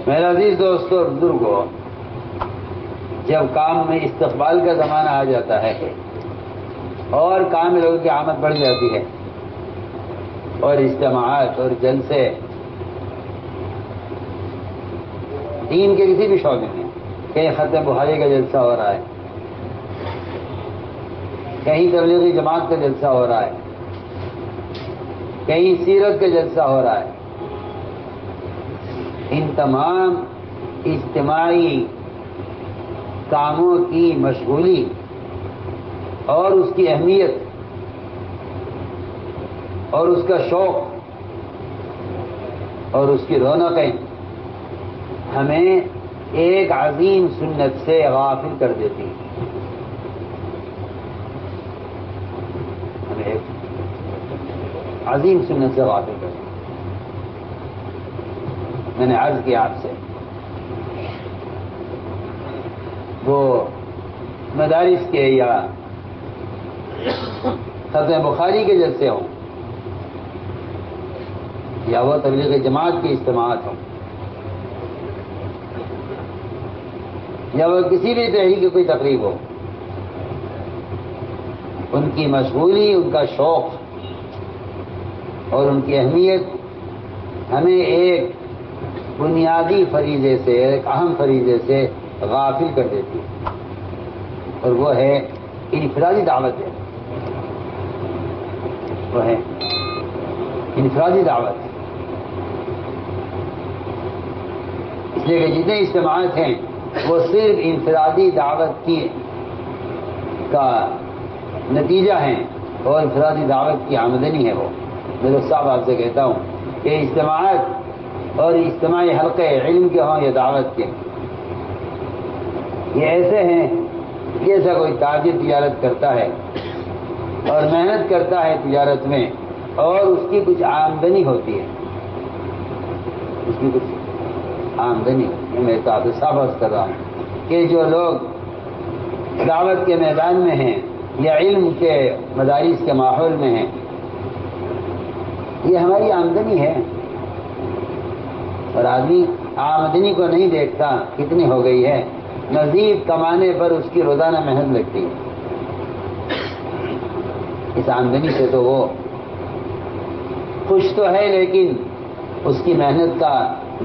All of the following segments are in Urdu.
میرے عزیز دوستو اور بزرگوں، جب کام میں استقبال کا زمانہ آ جاتا ہے اور کام میں لوگوں کی آمد بڑھ جاتی ہے اور اجتماعات اور جلسے دین کے کسی بھی شعبے میں، کہیں ختم بخاری کا جلسہ ہو رہا ہے، کہیں تبلیغی جماعت کا جلسہ ہو رہا ہے، کہیں سیرت کا جلسہ ہو رہا ہے، ان تمام اجتماعی کاموں کی مشغولی اور اس کی اہمیت اور اس کا شوق اور اس کی رونقیں ہمیں ایک عظیم سنت سے غافل کر دیتی ہیں۔ ہمیں ایک عظیم سنت سے غافل کر دیتی ہیں۔ میں نے عرض کیا آپ سے، وہ مدارس کے یا ختم بخاری کے جلسے ہوں یا وہ تبلیغ جماعت کی اجتماعات ہوں یا وہ کسی بھی تحریک کی کوئی تقریب ہو، ان کی مشغولی، ان کا شوق اور ان کی اہمیت ہمیں ایک بنیادی فریضے سے، ایک اہم فریضے سے غافل کر دیتی ہے، اور وہ ہے انفرادی دعوت ہے۔ وہ ہے انفرادی دعوت۔ اس لیے کہ جتنے اجتماعات ہیں وہ صرف انفرادی دعوت کا نتیجہ ہیں اور انفرادی دعوت کی آمدنی ہے۔ وہ میں تو صاحب آپ سے کہتا ہوں کہ اجتماعات اور اجتماعی حلقے علم کے ہوں یا دعوت کے، یہ ایسے ہیں جیسا کوئی تاجر تجارت کرتا ہے اور محنت کرتا ہے تجارت میں اور اس کی کچھ آمدنی ہوتی ہے، اس کی کچھ آمدنی ہوتی ہے۔ میں تو آپ سے صاف عرض کر رہا ہوں کہ جو لوگ دعوت کے میدان میں ہیں یا علم کے مدارس کے ماحول میں ہیں، یہ ہماری آمدنی ہے، اور آدمی آمدنی کو نہیں دیکھتا کتنی ہو گئی ہے، مزید کمانے پر اس کی روزانہ محنت لگتی ہے۔ اس آمدنی سے تو وہ خوش تو ہے، لیکن اس کی محنت کا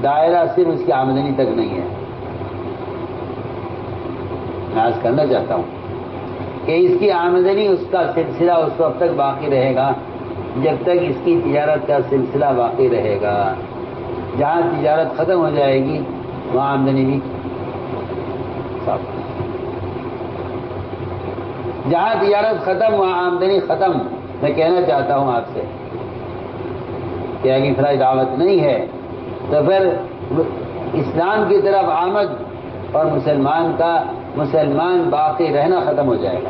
دائرہ صرف اس کی آمدنی تک نہیں ہے۔ میں عرض کرنا چاہتا ہوں کہ اس کی آمدنی، اس کا سلسلہ اس وقت تک باقی رہے گا جب تک اس کی تجارت کا سلسلہ باقی رہے گا۔ جہاں تجارت ختم ہو جائے گی وہاں آمدنی بھی صاف۔ جہاں تجارت ختم وہاں آمدنی ختم۔ میں کہنا چاہتا ہوں آپ سے کہ اگر انفرادی دعوت نہیں ہے تو پھر اسلام کی طرف آمد اور مسلمان باقی رہنا ختم ہو جائے گا۔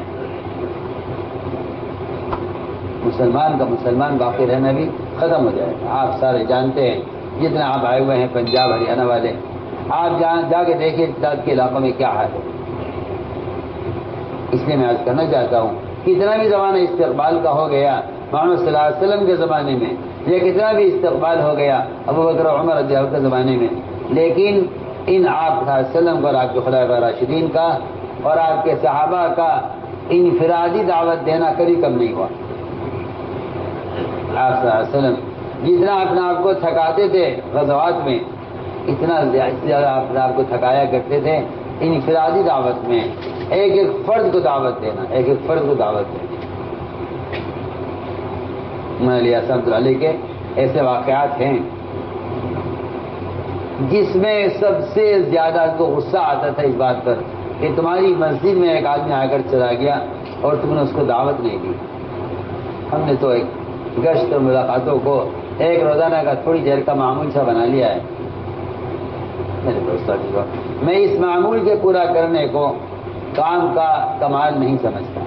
مسلمان باقی رہنا بھی ختم ہو جائے گا۔ آپ سارے جانتے ہیں، جتنے آپ آئے ہوئے ہیں پنجاب ہریانہ والے، آپ جا کے دیکھیں کے علاقوں میں کیا حال ہے۔ اس لیے میں عرض کرنا چاہتا ہوں، کتنا بھی زمانہ استقبال کا ہو گیا محمد صلی اللہ علیہ وسلم کے زمانے میں، یہ کتنا بھی استقبال ہو گیا ابو بکر و عمر رضی اللہ عنہ کے زمانے میں، لیکن ان آپ صلی اللہ علیہ وسلم اور آپ کے خلفائے راشدین کا اور آپ کے صحابہ کا انفرادی دعوت دینا کبھی کم نہیں ہوا۔ آپ صلی اللہ علیہ وسلم جتنا اپنے آپ کو تھکاتے تھے غزوات میں، اتنا زیادہ اپنے آپ کو تھکایا کرتے تھے انفرادی دعوت میں، ایک ایک فرد کو دعوت دینا، ایک ایک فرد کو دعوت دینا۔ مولانا الیاس رحمۃ اللہ علیہ کے ایسے واقعات ہیں جس میں سب سے زیادہ کو غصہ آتا تھا اس بات پر کہ تمہاری مسجد میں ایک آدمی آ کر چلا گیا اور تم نے اس کو دعوت نہیں دی۔ ہم نے تو ایک گشت اور ملاقاتوں کو ایک روزانہ کا تھوڑی دیر کا معمول سا بنا لیا ہے۔ میرے دوستوں، میں اس معمول کے پورا کرنے کو کام کا کمال نہیں سمجھتا،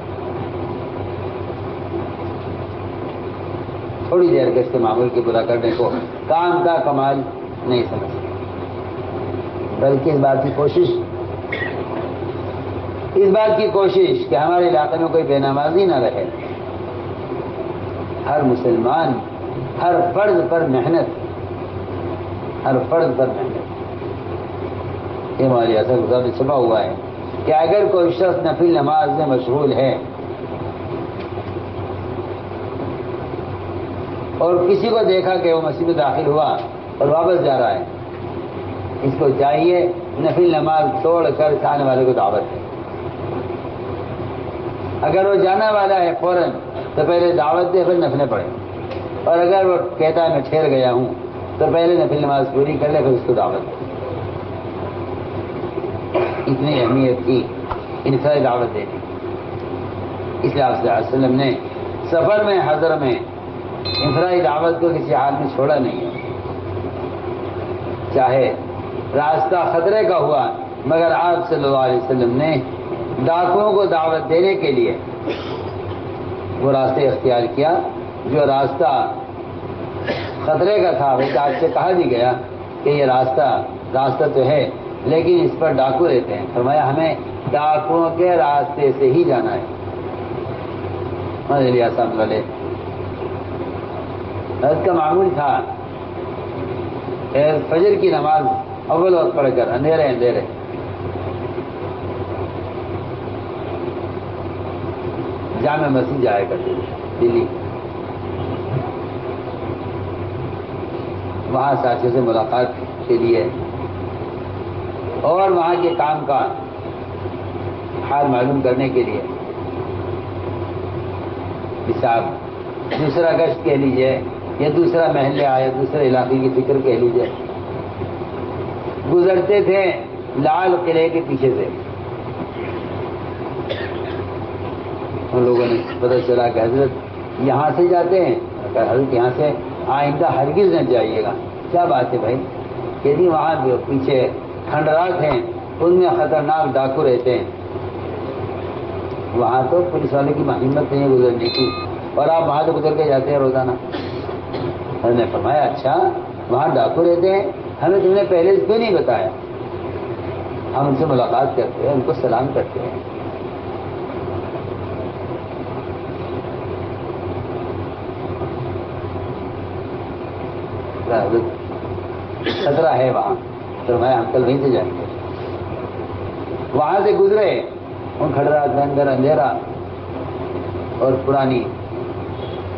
تھوڑی دیر کے اس کے معمول کے پورا کرنے کو کام کا کمال نہیں سمجھتا، بلکہ اس بات کی کوشش کہ ہمارے علاقے میں کوئی بے نمازی نہ رہے، ہر مسلمان، ہر فرد پر محنت، یہ ہماری اصل گزار میں چھپا ہوا ہے کہ اگر کوئی شخص نفل نماز میں مشغول ہے اور کسی کو دیکھا کہ وہ مسجد میں داخل ہوا اور واپس جا رہا ہے، اس کو چاہیے نفل نماز چھوڑ کر کھانے والے کو دعوت دے۔ اگر وہ جانا والا ہے فوراً تو پہلے دعوت دے، پھر نفلیں پڑھے، اور اگر وہ کہتا ہے میں ٹھہر گیا ہوں تو پہلے نفل نماز پوری کر لے، پھر اس کو دعوت دے۔ اتنی اہمیت کی انفرادی دعوت دینے، اس لیے آپ صلی اللہ علیہ وسلم نے سفر میں حضر میں انفرادی دعوت کو کسی حال میں چھوڑا نہیں ہے، چاہے راستہ خطرے کا ہوا، مگر آپ صلی اللہ علیہ وسلم نے ڈاکوؤں کو دعوت دینے کے لیے وہ راستے اختیار کیا جو راستہ خطرے کا تھا۔ بلکہ آپ سے کہا بھی گیا کہ یہ راستہ تو ہے لیکن اس پر ڈاکو رہتے ہیں، فرمایا ہمیں ڈاکوؤں کے راستے سے ہی جانا ہے۔ حضرت کا معمول تھا فجر کی نماز اول وقت پڑھ کر اندھیرے جامع مسجد جایا کرتے تھے دلی، وہاں ساتھیوں سے ملاقات کے لیے اور وہاں کے کام کا حال معلوم کرنے کے لیے، حساب دوسرا گشت کہہ لیجیے یا دوسرا محلہ یا دوسرے علاقے کی فکر کہہ لیجیے، گزرتے تھے لال قلعے کے پیچھے سے۔ ان لوگوں نے پتہ چلا کہ حضرت یہاں سے جاتے ہیں، حضرت یہاں سے آئندہ ہرگز نہ جائیے گا۔ کیا بات ہے بھائی؟ یعنی وہاں جو پیچھے کھنڈرات ہیں ان میں خطرناک ڈاکو رہتے ہیں، وہاں تو پولیس والے کی ہمت نہیں ہے گزرنے کی، اور آپ وہاں سے گزر کے جاتے ہیں روزانہ۔ حضرت نے فرمایا اچھا وہاں ڈاکو رہتے ہیں، ہمیں تم نے پہلے سے کیوں نہیں بتایا؟ ہم ان سے ملاقات کرتے ہیں، ان کو سلام کرتے ہیں۔ خطرہ ہے وہاں، فرمایا ہم کل وہیں سے جائیں گے۔ وہاں سے گزرے، ان کھڑرات کے اندر اندھیرا اور پرانی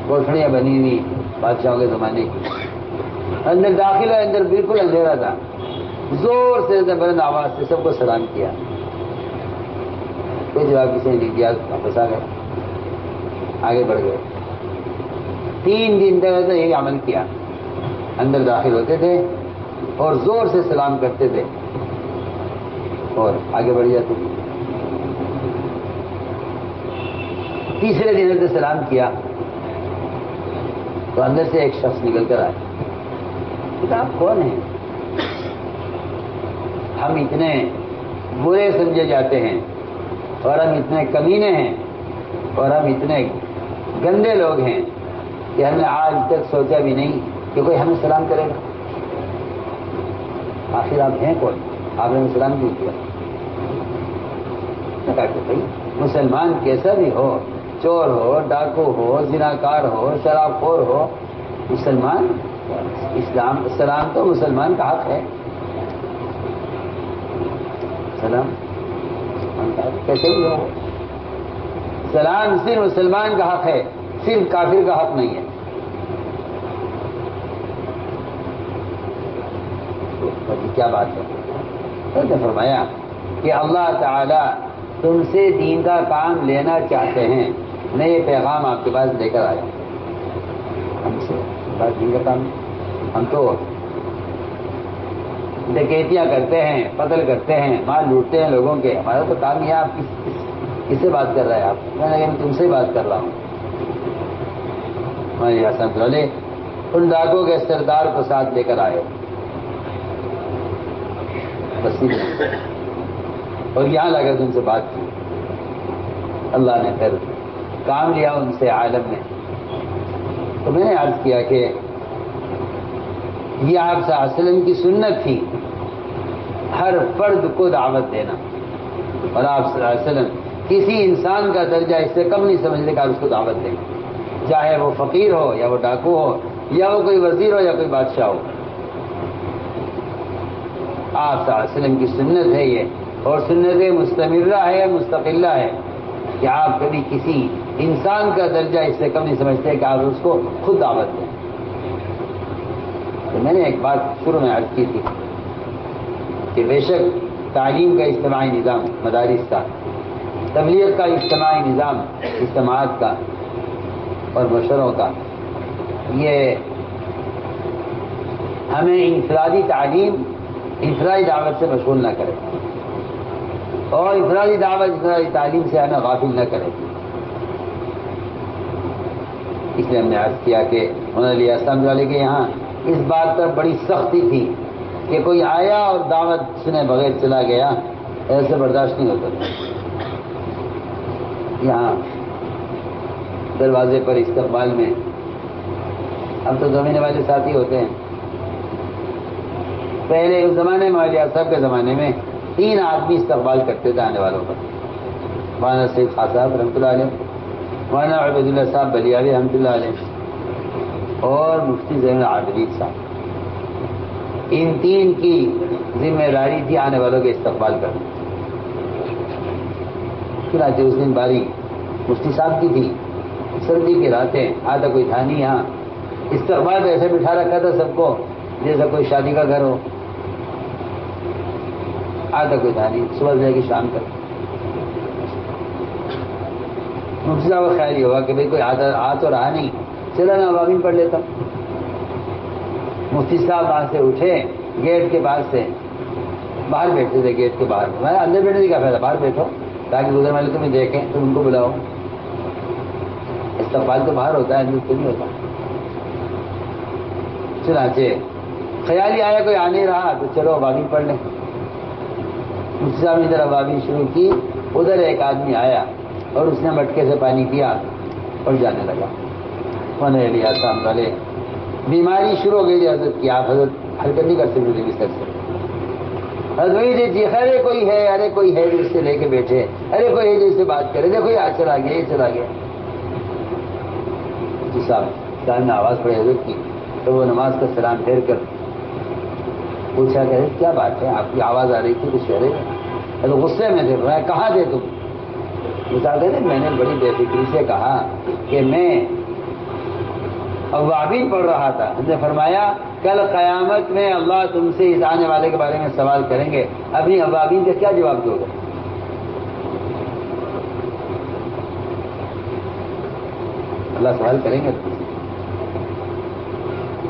کوٹھڑیاں بنی ہوئی بادشاہوں کے زمانے کی، اندر داخل ہے، اندر بالکل اندھیرا تھا۔ زور سے بلند آواز سے سب کو سلام کیا، کوئی جواب کسی نے نہیں دیا، واپس آ گئے، آگے بڑھ گئے۔ 3 دن تک یہی عمل کیا، اندر داخل ہوتے تھے اور زور سے سلام کرتے تھے اور آگے بڑھ جاتے تھے۔ تیسرے دن سے سلام کیا تو اندر سے ایک شخص نکل کر آیا، آپ کون ہیں؟ ہم اتنے برے سمجھے جاتے ہیں اور ہم اتنے کمینے ہیں اور ہم اتنے گندے لوگ ہیں کہ ہم نے آج تک سوچا بھی نہیں کہ کوئی ہمیں سلام کرے گا۔ آخر آپ ہیں کون؟ آپ نے سلام کیوں کیا؟ کہا کہ بھائی مسلمان کیسا بھی ہو، چور ہو، ڈاکو ہو، زناکار ہو، شراب خور ہو، مسلمان اسلام سلام تو مسلمان کا حق ہے۔ سلام کیسے بھی ہو، سلام صرف مسلمان کا حق ہے، صرف کافر کا حق نہیں ہے۔ کیا بات ہے؟ تو فرمایا کہ اللہ تعالی تم سے دین کا کام لینا چاہتے ہیں، میں یہ پیغام آپ کے پاس لے کر آیا ہوں۔ ہم سے بات دین کا کام، ہم تو ڈکیتیاں کرتے ہیں، قتل کرتے ہیں، مال لوٹتے ہیں لوگوں کے، ہمارا تو کام یہ آپ کس سے بات کر رہے ہیں؟ آپ میں تم سے بات کر رہا ہوں۔ ہمارے حسن والے ان ڈاکوں کے سردار کو ساتھ لے کر آئے اور یہاں لا کر ان سے بات کی۔ اللہ نے پھر کام لیا ان سے عالم میں۔ تو میں نے عرض کیا کہ یہ آپ صلی اللہ علیہ وسلم کی سنت تھی ہر فرد کو دعوت دینا، اور آپ صلی اللہ علیہ وسلم کسی انسان کا درجہ اس سے کم نہیں سمجھنے کا، اس کو دعوت دیں، چاہے وہ فقیر ہو یا وہ ڈاکو ہو یا وہ کوئی وزیر ہو یا کوئی بادشاہ ہو۔ آپ صلی اللہ علیہ وسلم کی سنت ہے یہ، اور سنت مستمرہ ہے، مستقلہ ہے، کہ آپ کبھی کسی انسان کا درجہ اس سے کم نہیں سمجھتے کہ آپ اس کو خود دعوت دیں۔ تو میں نے ایک بات شروع میں عرض کی تھی کہ بے شک تعلیم کا اجتماعی نظام، مدارس کا، تبلیغ کا اجتماعی نظام، اجتماعات کا اور مشوروں کا، یہ ہمیں انفرادی تعلیم، انفرادی دعوت سے مشغول نہ کرے، اور انفرادی دعوت، انفرادی تعلیم سے ہمیں غافل نہ کرے۔ اس لیے ہم نے عرض کیا کہ انہوں نے السلام والے کے یہاں اس بات پر بڑی سختی تھی کہ کوئی آیا اور دعوت سنے بغیر چلا گیا، ایسے برداشت نہیں ہوتا تھا۔ یہاں دروازے پر استقبال میں، اب تو 2 مہینے والے ساتھی ہوتے ہیں، پہلے اس زمانے میں علیہ صاحب کے زمانے میں 3 آدمی استقبال کرتے تھے آنے والوں کا، مولانا سید خان صاحب رحمۃ اللہ علیہ، مولانا عبید اللہ صاحب بلیاوی رحمۃ اللہ علیہ، اور مفتی زین العابدین صاحب۔ ان 3 کی ذمہ داری تھی آنے والوں کے استقبال کرنا۔ چنانچہ اس دن باری مفتی صاحب کی تھی، سردی کی راتیں، آتا کوئی تھا نہیں یہاں، استقبال پہ ایسے بٹھا رکھا تھا سب کو جیسا کوئی شادی کا گھر ہو، آتا کوئی تھا نہیں، صبح سے لے کے شام تک۔ مفتی صاحب کا خیال یہ ہوا کہ بھائی کوئی آ تو رہا نہیں، چلا میں ابابین پڑھ لیتا ہوں۔ مفتی صاحب وہاں سے اٹھے، گیٹ کے پاس سے باہر بیٹھتے تھے، گیٹ کے باہر، میں اندر بیٹھنے کا فائدہ، باہر بیٹھو تاکہ گزر والے تمہیں دیکھیں، تم ان کو بلاؤ۔ استقبال تو باہر ہوتا ہے، اندر تو نہیں ہوتا۔ چنانچہ خیال ہی آیا کوئی آ نہیں رہا تو چلو ابابین پڑھ لیں۔ مفتی صاحب نے ادھر ابابین شروع کی، ادھر ایک آدمی آیا اور اس نے مٹکے سے پانی پیا اور جانے لگا۔ انہوں نے صاحب والے بیماری شروع ہو گئی تھی حضرت کی، آپ حضرت حرکت نہیں کر سکتے تھے بستر سے۔ حضرت وہی دیکھیے، ارے کوئی ہے، ارے کوئی ہے جو اس سے لے کے بیٹھے، ارے کوئی ہے جو اس سے بات کرے، دیکھو یہ چلا گیا، یہ چلا گیا۔ جی صاحب نے آواز پڑی حضرت کی، تو وہ نماز کا سلام پھیر کر پوچھا کہ کیا بات ہے، آپ کی آواز آ رہی تھی کچھ کہہ رہے تو غصے میں تھے، میں کہاں تھے تم؟ کہتے تھے میں نے بڑی بے فکری سے کہا کہ میں اوابین پڑھ رہا تھا۔ ہم نے فرمایا کل قیامت میں اللہ تم سے اس آنے والے کے بارے میں سوال کریں گے، اپنی اوابین کا کیا جواب دو گے؟ اللہ سوال کریں گے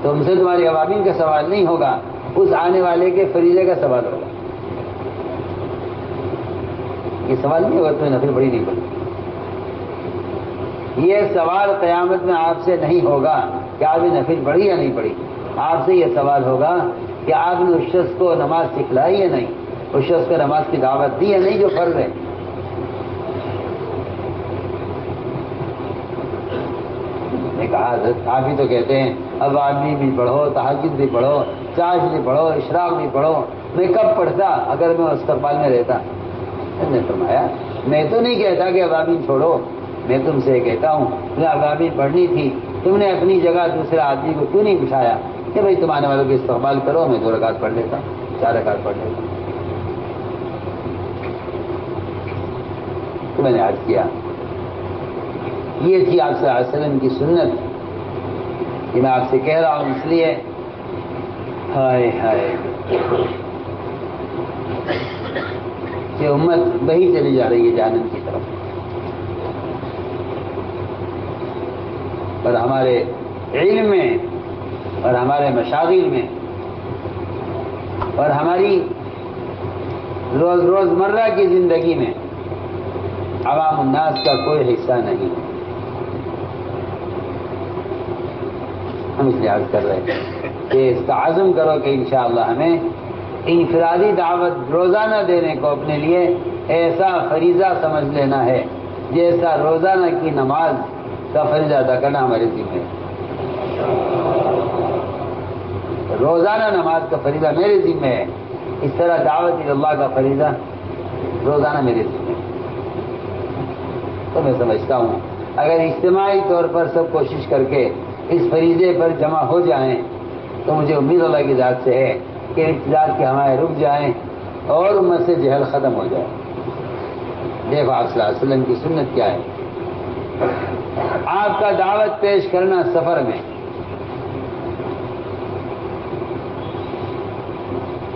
تم سے، تمہاری اوابین کا سوال نہیں ہوگا، اس آنے والے کے فریضے کا سوال ہوگا۔ یہ سوال نہیں ہوگا تمہیں نفل پڑھی نہیں پڑی، یہ سوال قیامت میں آپ سے نہیں ہوگا کہ آپ نے نفل پڑھی یا نہیں پڑھی، آپ سے یہ سوال ہوگا کہ آپ نے اس شخص کو نماز سکھلائی یا نہیں، اس شخص کو نماز کی دعوت دی یا نہیں جو فرض ہے۔ میں کہا حضرت آپ ہی تو کہتے ہیں اب آدمی بھی پڑھو، تہجد بھی پڑھو، چاش بھی پڑھو، اشراق بھی پڑھو، میں کب پڑھتا اگر میں استقبال میں رہتا؟ میں نے فرمایا میں تو نہیں کہتا کہ ابابین چھوڑو، میں تم سے کہتا ہوں تمہیں ابابین پڑھنی تھی، تم نے اپنی جگہ دوسرے آدمی کو کیوں نہیں بٹھایا کہ بھائی تم آنے والوں کے استقبال کرو، میں 2 رکعت پڑھ لیتا، 4 رکعت پڑھ لیتا۔ تو میں نے عرض کیا یہ تھی آپ صلی اللہ علیہ وسلم کی سنت، کہ میں آپ سے کہہ رہا ہوں اس لیے ہائے ہائے کہ امت وہی چلی جا رہی ہے جہنم کی طرف، اور ہمارے علم میں اور ہمارے مشاغل میں اور ہماری روزمرہ کی زندگی میں عوام الناس کا کوئی حصہ نہیں۔ ہم اس لیے عرض کر رہے ہیں کہ اس کا عزم کرو کہ انشاءاللہ ہمیں انفرادی دعوت روزانہ دینے کو اپنے لیے ایسا فریضہ سمجھ لینا ہے جیسا روزانہ کی نماز کا فریضہ ادا کرنا ہمارے ذمہ ہے۔ روزانہ نماز کا فریضہ میرے ذمہ ہے، اس طرح دعوت اللہ کا فریضہ روزانہ میرے ذمہ ہے۔ تو میں سمجھتا ہوں اگر اجتماعی طور پر سب کوشش کر کے اس فریضے پر جمع ہو جائیں تو مجھے امید اللہ کی ذات سے ہے کہ ارتداد کے ہمارے رک جائیں اور امت سے جہل ختم ہو جائے۔ دیکھو آپ صلی اللہ علیہ وسلم کی سنت کیا ہے، آپ کا دعوت پیش کرنا سفر میں۔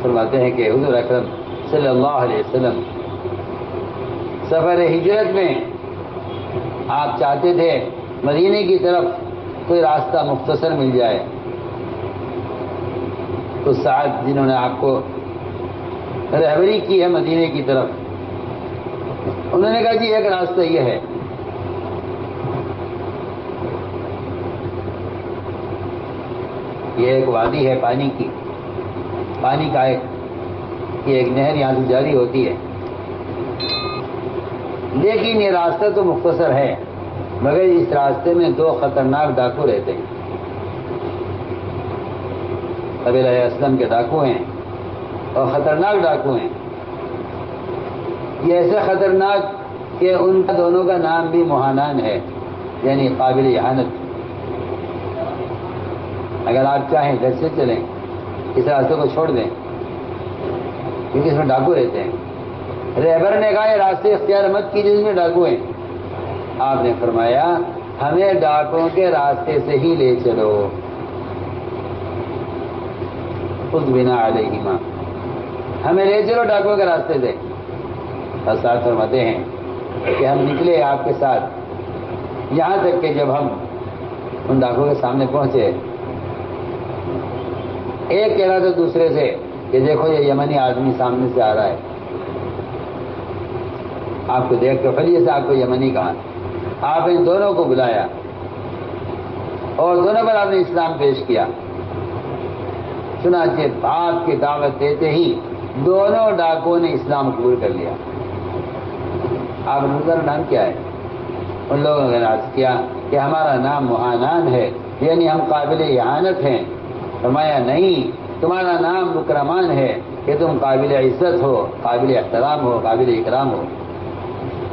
فرماتے ہیں کہ حضور اکرم صلی اللہ علیہ وسلم سفر ہجرت میں آپ چاہتے تھے مدینے کی طرف کوئی راستہ مختصر مل جائے، تو سعد جنہوں نے آپ کو رہبری کی ہے مدینے کی طرف، انہوں نے کہا جی ایک راستہ یہ ہے، یہ ایک وادی ہے پانی کی، پانی کا ایک نہر یہاں سے جاری ہوتی ہے، لیکن یہ راستہ تو مختصر ہے مگر اس راستے میں 2 خطرناک ڈاکو رہتے ہیں، قبیلہ اسلم کے ڈاکو ہیں اور خطرناک ڈاکو ہیں، یہ ایسے خطرناک کہ ان کا دونوں کا نام بھی مہانان ہے، یعنی قابل اہانت۔ اگر آپ چاہیں گھر سے چلیں، اس راستے کو چھوڑ دیں کیونکہ اس میں ڈاکو رہتے ہیں۔ رہبر نے کہا یہ راستے اختیار مت کیجیے جس میں ڈاکو ہیں۔ آپ نے فرمایا ہمیں ڈاکوؤں کے راستے سے ہی لے چلو، خود بنا علیہما، ہمیں لے چلو ڈاکوؤں کے راستے سے۔ ساتھ فرماتے ہیں کہ ہم نکلے آپ کے ساتھ، یہاں تک کہ جب ہم ان ڈاکوؤں کے سامنے پہنچے، ایک کہہ رہا تھا دوسرے سے کہ دیکھو یہ یمنی آدمی سامنے سے آ رہا ہے، آپ کو دیکھ کے فلیے سے آپ کو یمنی کہا۔ آپ ان دونوں کو بلایا اور دونوں پر آپ نے اسلام پیش کیا۔ چنانچہ آپ کی دعوت دیتے ہی دونوں ڈاکوؤں نے اسلام قبول کر لیا۔ آپ کا نام کیا ہے؟ ان لوگوں نے عرض کیا کہ ہمارا نام مہانان ہے، یعنی ہم قابل اہانت ہیں۔ فرمایا نہیں، تمہارا نام مکرمان ہے کہ تم قابل عزت ہو، قابل احترام ہو، قابل اکرام ہو۔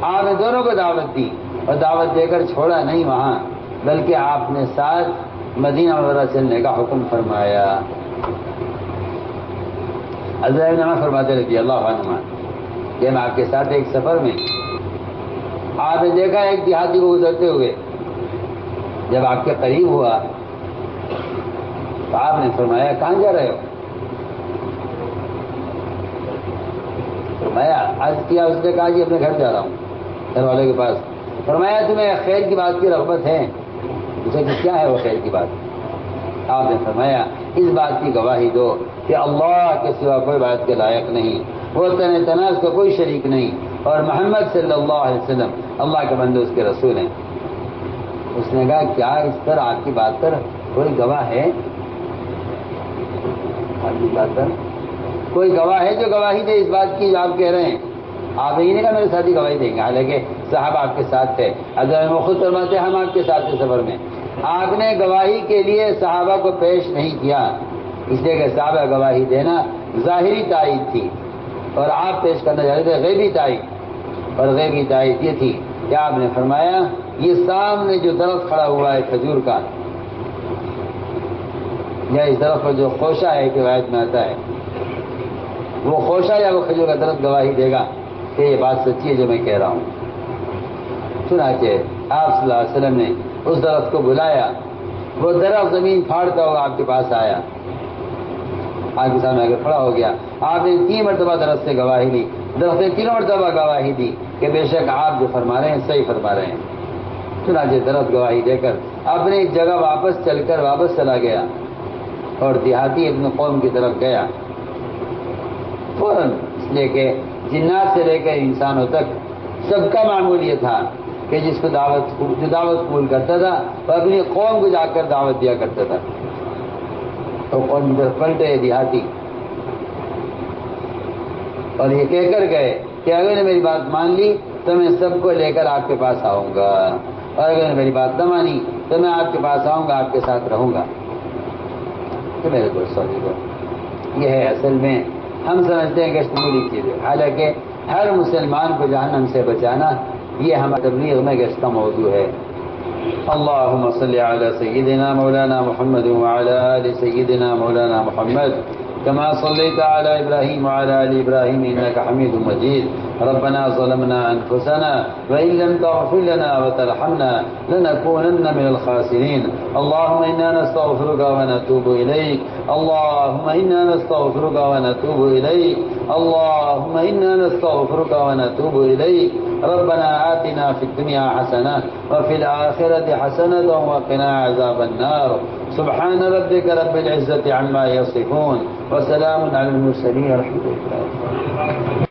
آپ نے دونوں کو دعوت دی اور دعوت دے کر چھوڑا نہیں وہاں، بلکہ آپ نے ساتھ مدینہ منورہ چلنے کا حکم فرمایا۔ حضرت ابن عمر فرماتے رضی اللہ عنہما کہ میں آپ کے ساتھ ایک سفر میں آپ نے دیکھا ایک دیہاتی کو گزرتے ہوئے، جب آپ کے قریب ہوا تو آپ نے فرمایا کہاں جا رہے ہو؟ فرمایا عرض کیا، اس نے کہا جی اپنے گھر جا رہا ہوں، گھر والوں کے پاس۔ فرمایا تمہیں خیر کی بات کی رغبت ہے؟ اسے کہ کیا ہے وہ خیر کی بات؟ آپ نے فرمایا اس بات کی گواہی دو کہ اللہ کے سوا کوئی بات کے لائق نہیں، وہ تناز کا کوئی شریک نہیں، اور محمد صلی اللہ علیہ وسلم اللہ کے بندے اس کے رسول ہیں۔ اس نے کہا کیا اس پر آپ کی بات پر کوئی گواہ ہے؟ آپ کی بات پر کوئی گواہ ہے جو گواہی دے اس بات کی جو آپ کہہ رہے ہیں؟ آپ ہی نے کہا میرے ساتھی گواہی دیں گے، حالانکہ صاحب آپ کے ساتھ تھے۔ حضرت وہ خود فرماتے ہم آپ کے ساتھ تھے سفر میں۔ آپ نے گواہی کے لیے صحابہ کو پیش نہیں کیا، اس لیے کہ صحابہ گواہی دینا ظاہری تائید تھی اور آپ پیش کرنا چاہتے تھے غیبی تائید، اور غیبی تائید یہ تھی کہ آپ نے فرمایا یہ سامنے جو درخت کھڑا ہوا ہے کھجور کا، یا اس درخت پر جو خوشہ ہے کہ روایت میں آتا ہے، وہ خوشہ یا وہ کھجور کا درخت گواہی دے گا کہ یہ بات سچی ہے جو میں کہہ رہا ہوں۔ چنانچہ آپ صلی اللہ علیہ وسلم نے اس درخت کو بلایا، وہ درخت زمین پھاڑتا ہوا آپ کے پاس آیا، آپ کے سامنے آگے کھڑا ہو گیا۔ آپ نے 3 مرتبہ درخت سے گواہی لی، درخت نے 3 مرتبہ گواہی دی کہ بے شک آپ جو فرما رہے ہیں صحیح فرما رہے ہیں۔ چنانچہ درخت گواہی دے کر اپنی جگہ واپس چلا گیا اور دیہاتی اپنے قوم کی طرف گیا فوراً، اس لیے کہ جنات سے لے کر انسانوں تک سب کا معمول یہ تھا کہ جس کو دعوت قبول کرتا تھا وہ اپنی قوم کو جا کر دعوت دیا کرتا تھا۔ تو قوم کی طرف پلٹے دیہاتی اور یہ کہہ کر گئے کہ اگر نے میری بات مان لی تو میں سب کو لے کر آپ کے پاس آؤں گا، اور اگر نے میری بات نہ مانی تو میں آپ کے پاس آؤں گا، آپ کے ساتھ رہوں گا۔ تو میرے دوستوں یہ ہے اصل میں ہم سمجھتے ہیں کہ شمولی چیز ہے، حالانکہ ہر مسلمان کو جہنم سے بچانا یہ ہماری تبلیغ میں گشتہ موضوع ہے۔ اللهم صل على سيدنا مولانا محمد وعلى آل سيدنا مولانا محمد كما صليت على إبراهيم وعلى آل إبراهيم إنك حميد مجيد. ربنا ظلمنا أنفسنا وإن لم تغفر لنا وترحمنا لنكونن من الخاسرين. اللهم إنا نستغفرك ونتوب إليك. اللهم إنا نستغفرك ونتوب إليك. اللهم إنا نستغفرك ونتوب إليك. ربنا آتنا في الدنيا حسنة وفي الآخرة حسنة وقنا عذاب النار. سبحان ربك رب العزة عما يصفون وسلام على المرسلين. الحمد لله.